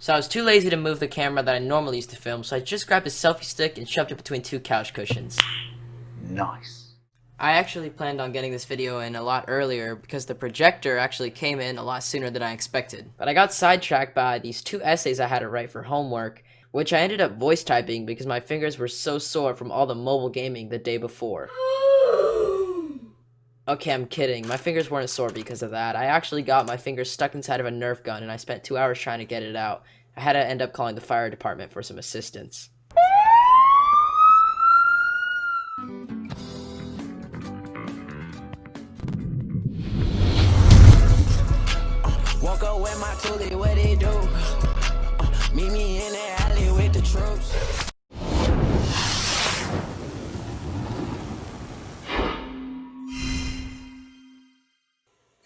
So I was too lazy to move the camera that I normally used to film, so I just grabbed a selfie stick and shoved it between two couch cushions. Nice. I actually planned on getting this video in a lot earlier because the projector actually came in a lot sooner than I expected. But I got sidetracked by these two essays I had to write for homework, which I ended up voice typing because my fingers were so sore from all the mobile gaming the day before. Okay, I'm kidding. My fingers weren't sore because of that. I actually got my fingers stuck inside of a Nerf gun and I spent 2 hours trying to get it out. I had to end up calling the fire department for some assistance. Walk up with my toolie, what they do? Meet me in the alley with the troops.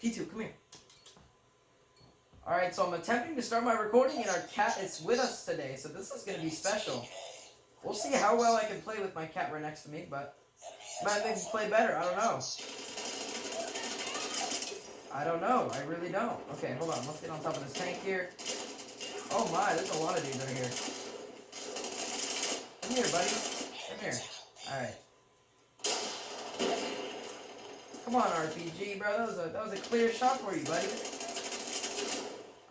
P2, come here. Alright, so I'm attempting to start my recording and our cat is with us today, so this is going to be special. We'll see how well I can play with my cat right next to me, but might make me play better, I don't know. I really don't. Okay, hold on, let's get on top of this tank here. Oh my, there's a lot of dudes right here. Come here, buddy. Come here. Alright. Come on, RPG, bro. That was a clear shot for you, buddy.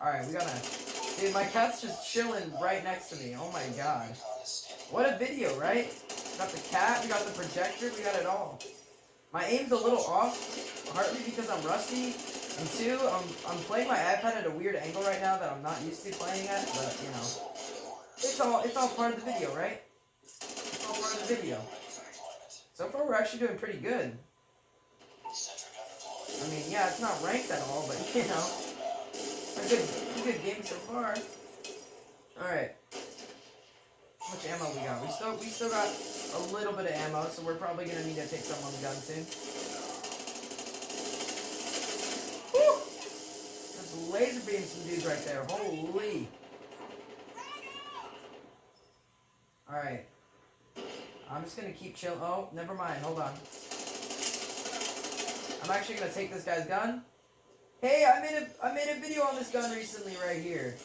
Alright, we gotta... Dude, my cat's just chilling right next to me. Oh my god. What a video, right? We got the cat, we got the projector, we got it all. My aim's a little off, partly because I'm rusty, and two, I'm playing my iPad at a weird angle right now that I'm not used to playing at, but, you know. It's all part of the video, right? It's all part of the video. So far, we're actually doing pretty good. I mean, yeah, it's not ranked at all, but, you know, a good game so far. Alright. How much ammo we got? We still got a little bit of ammo, so we're probably gonna need to take some on the gun soon. Woo! There's laser beam some dudes right there. Holy! Alright. I'm just gonna keep chill. Oh, never mind. Hold on. I'm actually gonna take this guy's gun. Hey, I made a video on this gun recently right here.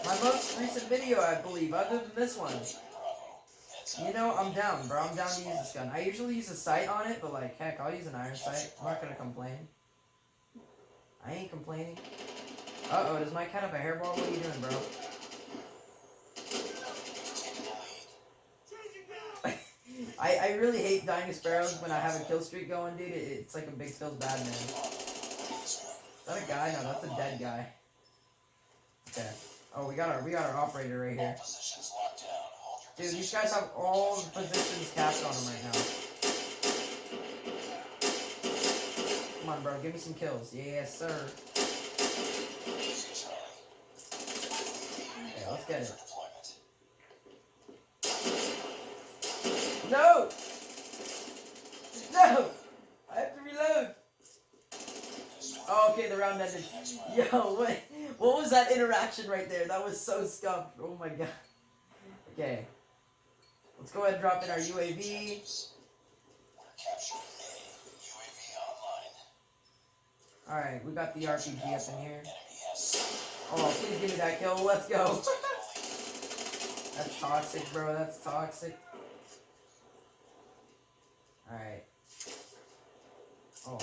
My most recent video, I believe, other than this one. You know, I'm down, bro. I'm down to use this gun. I usually use a sight on it, but like, heck, I'll use an iron sight. I'm not gonna complain. I ain't complaining. Uh-oh, does my cat have a hairball? What are you doing, bro? I really hate dying to sparrows when I have a kill streak going, dude. It's like a big feels bad, man. Is that a guy? No, that's a dead guy. Okay. Oh, we got our operator right here. Dude, these guys have all the positions capped on them right now. Come on, bro. Give me some kills. Yes, sir. Okay, let's get it. No! No! I have to reload. Oh, okay, the round ended. Yo, what was that interaction right there? That was so scuffed. Oh my god. Okay. Let's go ahead and drop in our UAV. Alright, we got the RPG up in here. Oh, please give me that kill. Let's go. That's toxic, bro. That's toxic. Alright. Oh.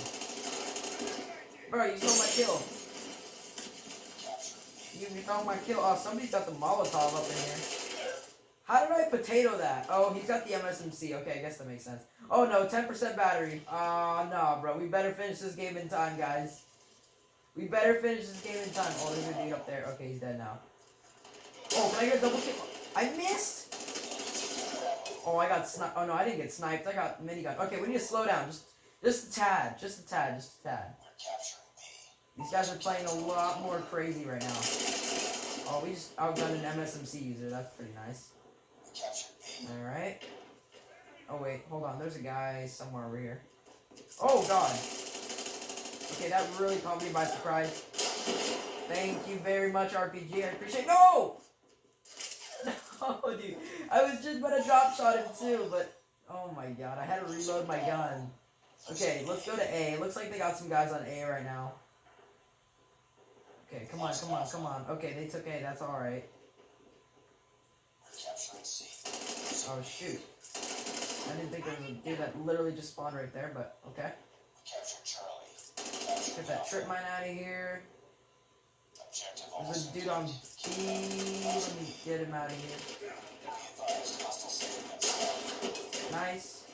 Bro, you stole my kill. You stole my kill. Oh, somebody's got the Molotov up in here. How did I potato that? Oh, he's got the MSMC. Okay, I guess that makes sense. Oh, no, 10% battery. No, bro. We better finish this game in time, guys. We better finish this game in time. Oh, there's a dude up there. Okay, he's dead now. Oh, can I get a double kill? I missed! Oh, I got sniped. Oh, no, I didn't get sniped. I got minigun. Okay, we need to slow down. Just a tad. Just a tad. Just a tad. These guys are playing a lot more crazy right now. Oh, we just outgunned an MSMC user. That's pretty nice. Alright. Oh, wait. Hold on. There's a guy somewhere over here. Oh, God. Okay, that really caught me by surprise. Thank you very much, RPG. I appreciate it. No! No, dude. I was just about to drop shot him, too, but... Oh, my God. I had to reload my gun. Okay, let's go to A. Looks like they got some guys on A right now. Okay, come on, come on, come on. Okay, they took A. That's all right. Oh shoot! I didn't think there was a dude that literally just spawned right there, but okay. Get that trip mine out of here. There's a dude on B. Let me get him out of here. Nice.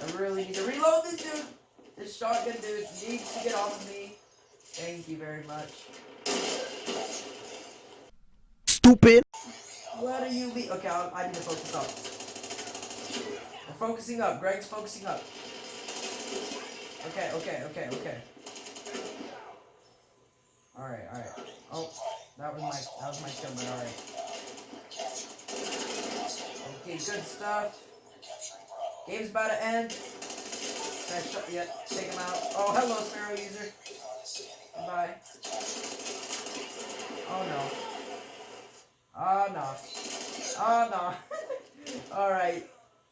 I really need to reload this dude. This shotgun dude needs to get off of me. Thank you very much. Stupid. What are you be? Okay, I need to focus up. We're focusing up. Greg's focusing up. Okay, okay, okay, okay. Alright, alright. Oh, that was my kill, but alright. Okay, good stuff. Game's about to end. Yeah, take him out. Oh, hello, Sparrow user. Goodbye. Oh no. Oh no. Oh no. Alright.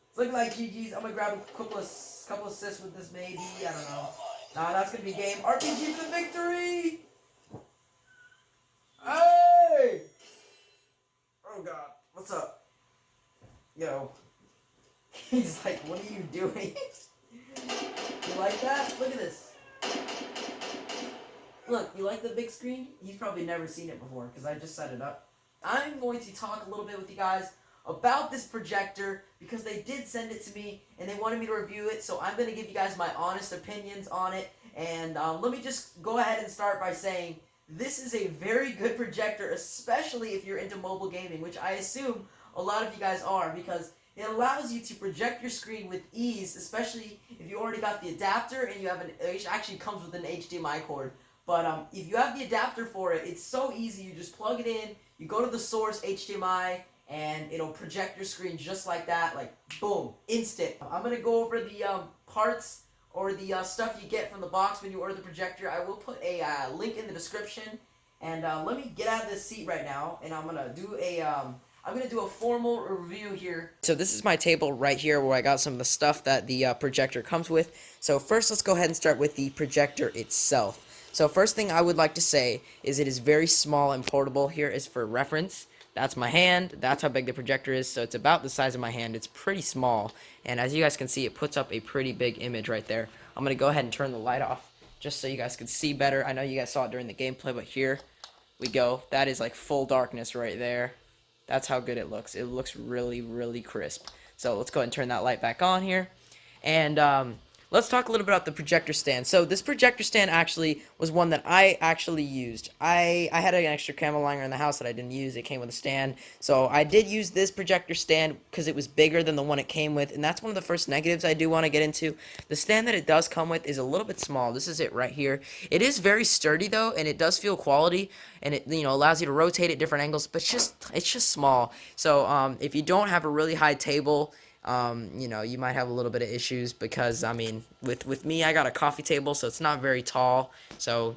It's looking like GG's. I'm gonna grab a couple assists with this maybe. I don't know. Nah, that's gonna be game. RPG for victory! Hey! Oh god. What's up? Yo. He's like, what are you doing? You like that? Look at this. Look, you like the big screen? He's probably never seen it before because I just set it up. I'm going to talk a little bit with you guys about this projector because they did send it to me and they wanted me to review it, so I'm going to give you guys my honest opinions on it. And let me just go ahead and start by saying this is a very good projector, especially if you're into mobile gaming, which I assume a lot of you guys are, because it allows you to project your screen with ease, especially if you already got the adapter and you have it actually comes with an HDMI cord. But if you have the adapter for it, it's so easy. You just plug it in, you go to the source HDMI, and it'll project your screen just like that, like boom, instant. I'm gonna go over the parts or the stuff you get from the box when you order the projector. I will put a link in the description. And let me get out of this seat right now, and I'm gonna do a formal review here. So this is my table right here where I got some of the stuff that the projector comes with. So first let's go ahead and start with the projector itself. So first thing I would like to say is it is very small and portable. Here is for reference. That's my hand. That's how big the projector is. So it's about the size of my hand. It's pretty small. And as you guys can see, it puts up a pretty big image right there. I'm going to go ahead and turn the light off just so you guys can see better. I know you guys saw it during the gameplay, but here we go. That is like full darkness right there. That's how good it looks. It looks really, really crisp. So let's go ahead and turn that light back on here. And let's talk a little bit about the projector stand. So this projector stand actually was one that I actually used. I had an extra camera liner in the house that I didn't use. It came with a stand. So I did use this projector stand because it was bigger than the one it came with. And that's one of the first negatives I do want to get into. The stand that it does come with is a little bit small. This is it right here. It is very sturdy though, and it does feel quality. And it allows you to rotate at different angles. But it's just small. So if you don't have a really high table, you might have a little bit of issues because, I mean, with me, I got a coffee table, so it's not very tall. So,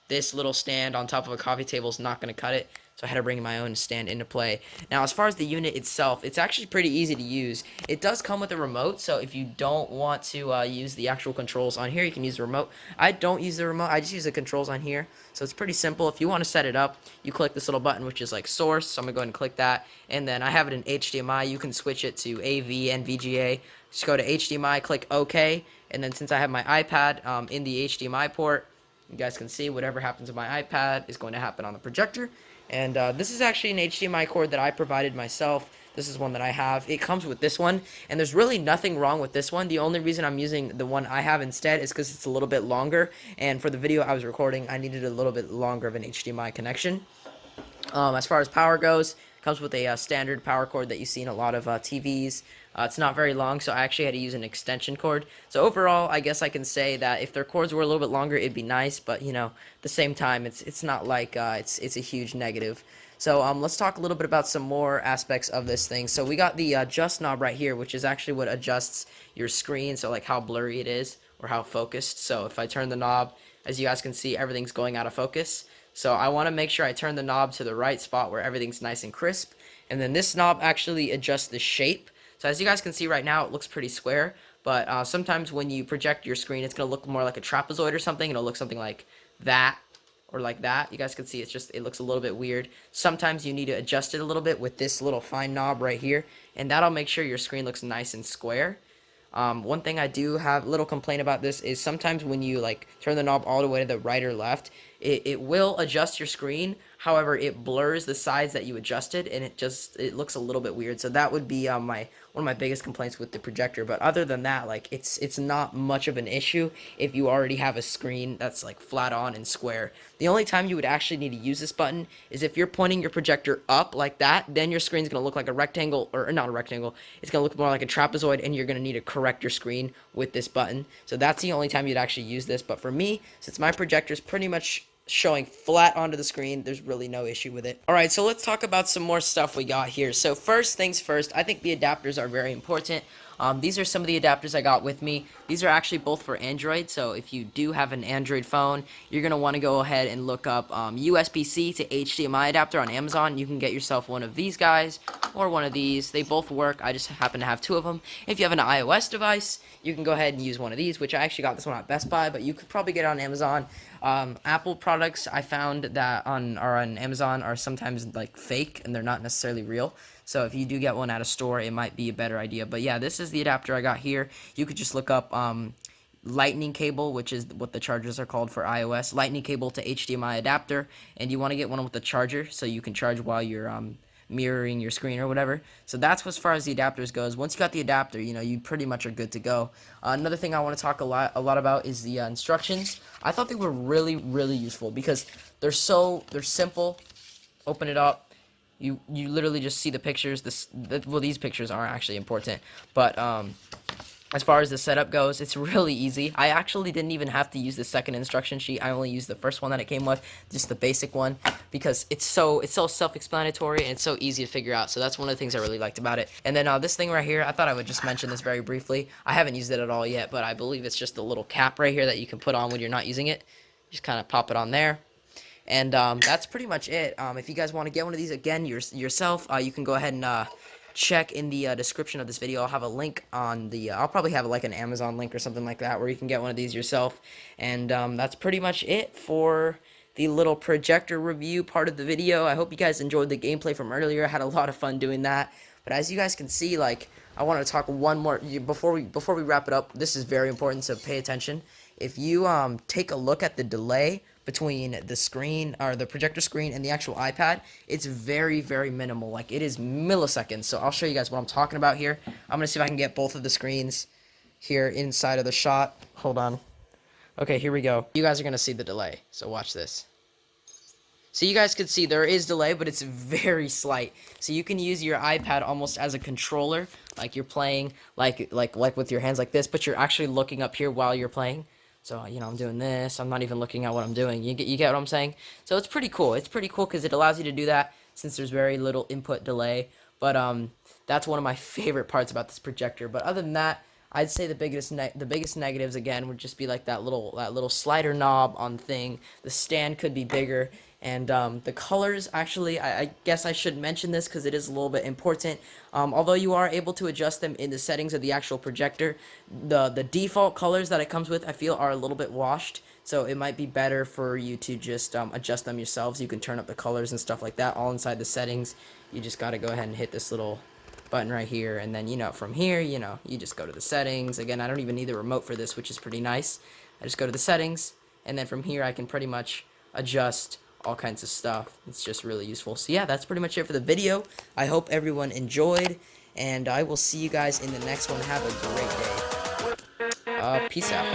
this little stand on top of a coffee table is not going to cut it. So I had to bring my own stand into play. Now, as far as the unit itself, it's actually pretty easy to use. It does come with a remote, so if you don't want to use the actual controls on here, you can use the remote. I don't use the remote. I just use the controls on here. So it's pretty simple. If you want to set it up, you click this little button, which is like source. So I'm going to go ahead and click that. And then I have it in HDMI. You can switch it to AV and VGA. Just go to HDMI, click OK. And then since I have my iPad in the HDMI port, you guys can see whatever happens with my iPad is going to happen on the projector. And this is actually an HDMI cord that I provided myself. This is one that I have. It comes with this one, and there's really nothing wrong with this one. The only reason I'm using the one I have instead is because it's a little bit longer, and for the video I was recording, I needed a little bit longer of an HDMI connection. As far as power goes, it comes with a standard power cord that you see in a lot of TVs. It's not very long, so I actually had to use an extension cord. So overall, I guess I can say that if their cords were a little bit longer, it'd be nice. But at the same time, it's not like it's a huge negative. So let's talk a little bit about some more aspects of this thing. So we got the adjust knob right here, which is actually what adjusts your screen. So like how blurry it is or how focused. So if I turn the knob, as you guys can see, everything's going out of focus. So I want to make sure I turn the knob to the right spot where everything's nice and crisp. And then this knob actually adjusts the shape. So as you guys can see right now, it looks pretty square. But sometimes when you project your screen, it's going to look more like a trapezoid or something. It'll look something like that. or like that. You guys can see it looks a little bit weird. Sometimes you need to adjust it a little bit with this little fine knob right here, and that'll make sure your screen looks nice and square. One thing I do have a little complaint about this is sometimes when you like turn the knob all the way to the right or left, it will adjust your screen. However, it blurs the sides that you adjusted, and it looks a little bit weird. So that would be one of my biggest complaints with the projector. But other than that, like it's not much of an issue if you already have a screen that's like flat on and square. The only time you would actually need to use this button is if you're pointing your projector up like that. Then your screen's gonna look like a rectangle, or not a rectangle. It's gonna look more like a trapezoid, and you're gonna need to correct your screen with this button. So that's the only time you'd actually use this. But for me, since my projector's pretty much showing flat onto the screen, there's really no issue with it. Alright, so let's talk about some more stuff we got here. So first things first, I think the adapters are very important. These are some of the adapters I got with me. These are actually both for Android, so if you do have an Android phone, you're going to want to go ahead and look up USB-C to HDMI adapter on Amazon. You can get yourself one of these guys or one of these. They both work. I just happen to have two of them. If you have an iOS device, you can go ahead and use one of these, which I actually got this one at Best Buy, but you could probably get it on Amazon. Apple products I found that on Amazon are sometimes like fake, and they're not necessarily real. So if you do get one at a store, it might be a better idea. But yeah, this is the adapter I got here. You could just look up lightning cable, which is what the chargers are called for iOS. Lightning cable to HDMI adapter, and you want to get one with the charger so you can charge while you're mirroring your screen or whatever. So that's as far as the adapters goes. Once you got the adapter, you know, you pretty much are good to go. Another thing I want to talk a lot about is the instructions. I thought they were really useful because they're simple. Open it up. You literally just see the pictures. Well, these pictures aren't actually important, but as far as the setup goes, it's really easy. I actually didn't even have to use the second instruction sheet. I only used the first one that it came with, just the basic one, because it's so self-explanatory and it's so easy to figure out. So that's one of the things I really liked about it. And then this thing right here, I thought I would just mention this very briefly. I haven't used it at all yet, but I believe it's just a little cap right here that you can put on when you're not using it. Just kind of pop it on there. And that's pretty much it. If you guys want to get one of these again yourself, you can go ahead and check in the description of this video. I'll have a link on the I'll probably have like an Amazon link or something like that where you can get one of these yourself. And that's pretty much it for the little projector review part of the video. I hope you guys enjoyed the gameplay from earlier. I had a lot of fun doing that. But as you guys can see, like, I want to talk one more before we wrap it up. This is very important, so pay attention. If you take a look at the delay between the screen, or the projector screen, and the actual iPad, it's very minimal. Like, it is milliseconds. So I'll show you guys what I'm talking about here. I'm gonna see if I can get both of the screens here inside of the shot. Hold on. Okay, here we go. You guys are gonna see the delay, so watch this. So you guys can see there is delay, but it's very slight. So you can use your iPad almost as a controller, like you're playing like with your hands like this, but you're actually looking up here while you're playing. So, you know, I'm doing this. I'm not even looking at what I'm doing. You get what I'm saying? So it's pretty cool. It's pretty cool because it allows you to do that since there's very little input delay. But that's one of my favorite parts about this projector. But other than that, I'd say the biggest negatives again would just be like that little slider knob on the thing. The stand could be bigger. And the colors, actually, I guess I should mention this because it is a little bit important. Although you are able to adjust them in the settings of the actual projector, the default colors that it comes with, I feel, are a little bit washed. So it might be better for you to just adjust them yourselves. You can turn up the colors and stuff like that all inside the settings. You just got to go ahead and hit this little button right here. And then, you know, from here, you know, you just go to the settings. Again, I don't even need the remote for this, which is pretty nice. I just go to the settings. And then from here, I can pretty much adjust all kinds of stuff. It's just really useful. So yeah, that's pretty much it for the video. I hope everyone enjoyed, and I will see you guys in the next one. Have a great day. Peace out.